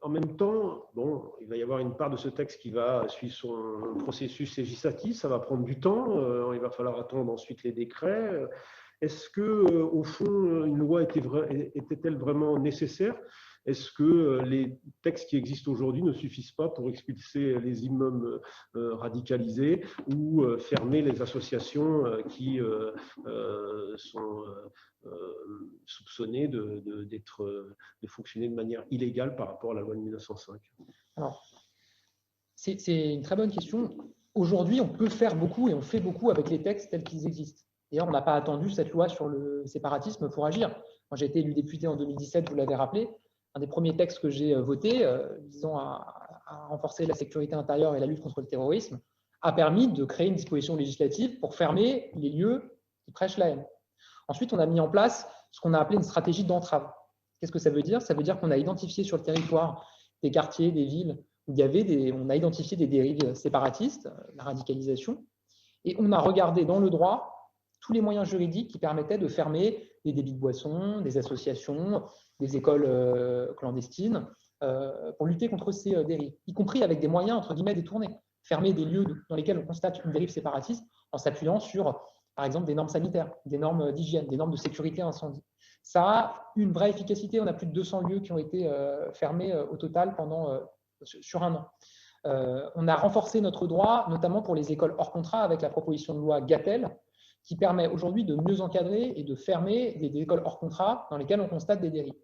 En même temps, bon, il va y avoir une part de ce texte qui va suivre son processus législatif, ça va prendre du temps, il va falloir attendre ensuite les décrets. Est-ce que, au fond, une loi était-elle vraiment nécessaire? Est-ce que les textes qui existent aujourd'hui ne suffisent pas pour expulser les imams radicalisés ou fermer les associations qui sont soupçonnées de fonctionner de manière illégale par rapport à la loi de 1905? Alors, c'est une très bonne question. Aujourd'hui, on peut faire beaucoup et on fait beaucoup avec les textes tels qu'ils existent. D'ailleurs, on n'a pas attendu cette loi sur le séparatisme pour agir. Moi, j'ai été élu député en 2017, vous l'avez rappelé. Un des premiers textes que j'ai voté, visant à renforcer la sécurité intérieure et la lutte contre le terrorisme, a permis de créer une disposition législative pour fermer les lieux qui prêchent la haine. Ensuite, on a mis en place ce qu'on a appelé une stratégie d'entrave. Qu'est-ce que ça veut dire? Ça veut dire qu'on a identifié sur le territoire des quartiers, des villes, où on a identifié des dérives séparatistes, la radicalisation, et on a regardé dans le droit tous les moyens juridiques qui permettaient de fermer des débits de boissons, des associations, des écoles clandestines, pour lutter contre ces dérives, y compris avec des moyens, entre guillemets, détournés. Fermer des lieux dans lesquels on constate une dérive séparatiste en s'appuyant sur, par exemple, des normes sanitaires, des normes d'hygiène, des normes de sécurité incendie. Ça a une vraie efficacité. On a plus de 200 lieux qui ont été fermés au total sur un an. On a renforcé notre droit, notamment pour les écoles hors contrat, avec la proposition de loi Gatel, qui permet aujourd'hui de mieux encadrer et de fermer des écoles hors contrat dans lesquelles on constate des dérives.